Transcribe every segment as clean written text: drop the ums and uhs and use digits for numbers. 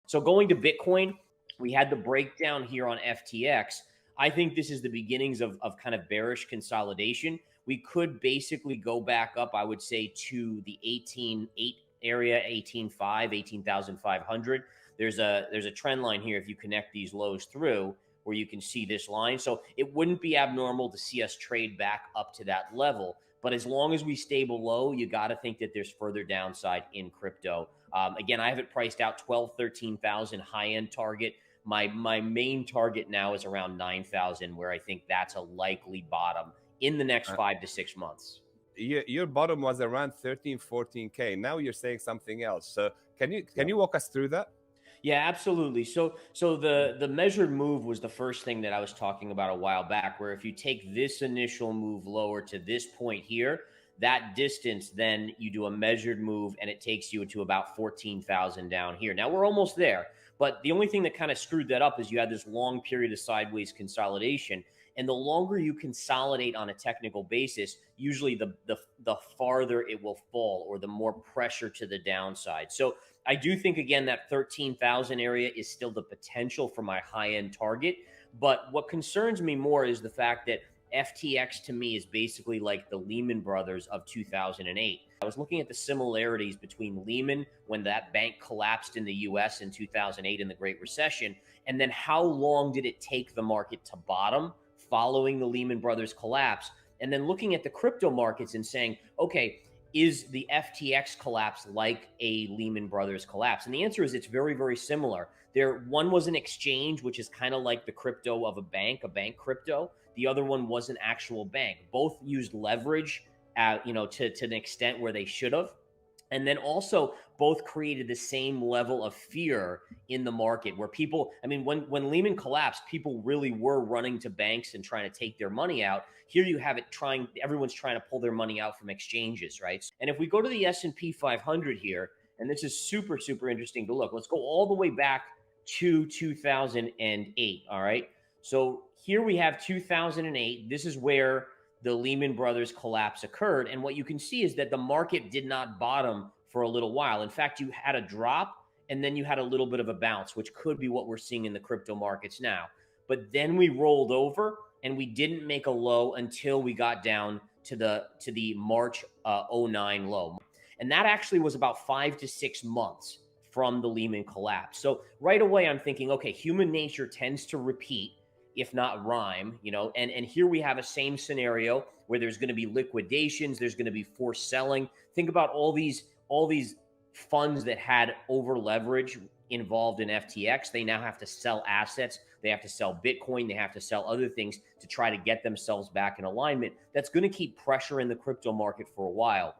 So going to Bitcoin, we had the breakdown here on FTX. I think this is the beginnings of kind of bearish consolidation. We could basically go back up, I would say, to the 18.8 area, 18.5, 18,500. There's a trend line here if you connect these lows through, where you can see this line. So it wouldn't be abnormal to see us trade back up to that level. But as long as we stay below, you got to think that there's further downside in crypto. Again, I have it priced out 12, 13,000 high-end target. My main target now is around 9,000, where I think that's a likely bottom in the next 5 to 6 months. Your bottom was around 13, 14K. Now you're saying something else. So can you walk us through that? Yeah, absolutely. So the measured move was the first thing that I was talking about a while back, where if you take this initial move lower to this point here, that distance, then you do a measured move and it takes you to about 14,000 down here. Now we're almost there, but the only thing that kind of screwed that up is you had this long period of sideways consolidation. And the longer you consolidate on a technical basis, usually the farther it will fall, or the more pressure to the downside. So I do think, again, that 13,000 area is still the potential for my high-end target. But what concerns me more is the fact that FTX to me is basically like the Lehman Brothers of 2008. I was looking at the similarities between Lehman, when that bank collapsed in the US in 2008 in the Great Recession, and then how long did it take the market to bottom following the Lehman Brothers collapse, and then looking at the crypto markets and saying, okay, is the FTX collapse like a Lehman Brothers collapse? And the answer is it's very, very similar. One was an exchange, which is kind of like the crypto of a bank crypto. The other one was an actual bank. Both used leverage, to an extent where they should have. And then also both created the same level of fear in the market, where people, when Lehman collapsed, people really were running to banks and trying to take their money out. Here you have it everyone's trying to pull their money out from exchanges, right? And if we go to the S&P 500 here, and this is super, super interesting to look, let's go all the way back to 2008, all right? So here we have 2008. This is where the Lehman Brothers collapse occurred. And what you can see is that the market did not bottom for a little while. In fact, you had a drop and then you had a little bit of a bounce, which could be what we're seeing in the crypto markets now. But then we rolled over and we didn't make a low until we got down to the March 09 low. And that actually was about 5 to 6 months from the Lehman collapse. So right away, I'm thinking, okay, human nature tends to repeat, if not rhyme, and here we have a same scenario where there's going to be liquidations, there's going to be forced selling. Think about all these funds that had over leverage involved in FTX. They now have to sell assets, they have to sell Bitcoin, they have to sell other things to try to get themselves back in alignment. That's going to keep pressure in the crypto market for a while.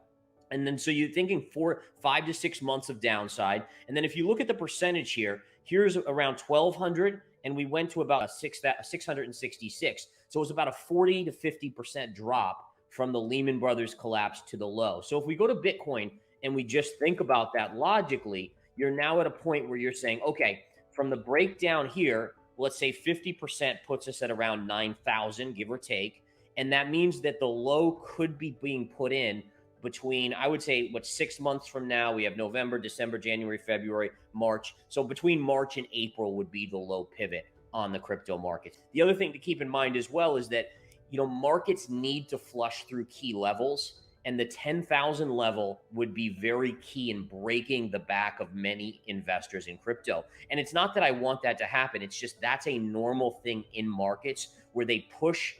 And then so you're thinking 5 to 6 months of downside. And then if you look at the percentage here, here's around 1,200. And we went to about 666. So it was about a 40 to 50% drop from the Lehman Brothers collapse to the low. So if we go to Bitcoin and we just think about that logically, you're now at a point where you're saying, okay, from the breakdown here, let's say 50% puts us at around 9,000, give or take. And that means that the low could be being put in between, I would say, 6 months from now. We have November, December, January, February, March. So between March and April would be the low pivot on the crypto markets. The other thing to keep in mind as well is that, markets need to flush through key levels, and the 10,000 level would be very key in breaking the back of many investors in crypto. And it's not that I want that to happen. It's just that's a normal thing in markets where they push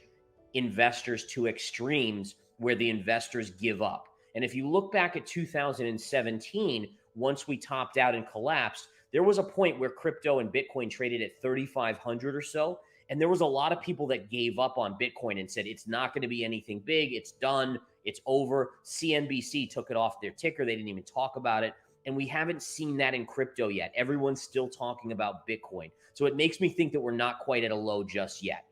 investors to extremes where the investors give up. And if you look back at 2017, once we topped out and collapsed, there was a point where crypto and Bitcoin traded at 3,500 or so. And there was a lot of people that gave up on Bitcoin and said, it's not going to be anything big. It's done. It's over. CNBC took it off their ticker. They didn't even talk about it. And we haven't seen that in crypto yet. Everyone's still talking about Bitcoin. So it makes me think that we're not quite at a low just yet.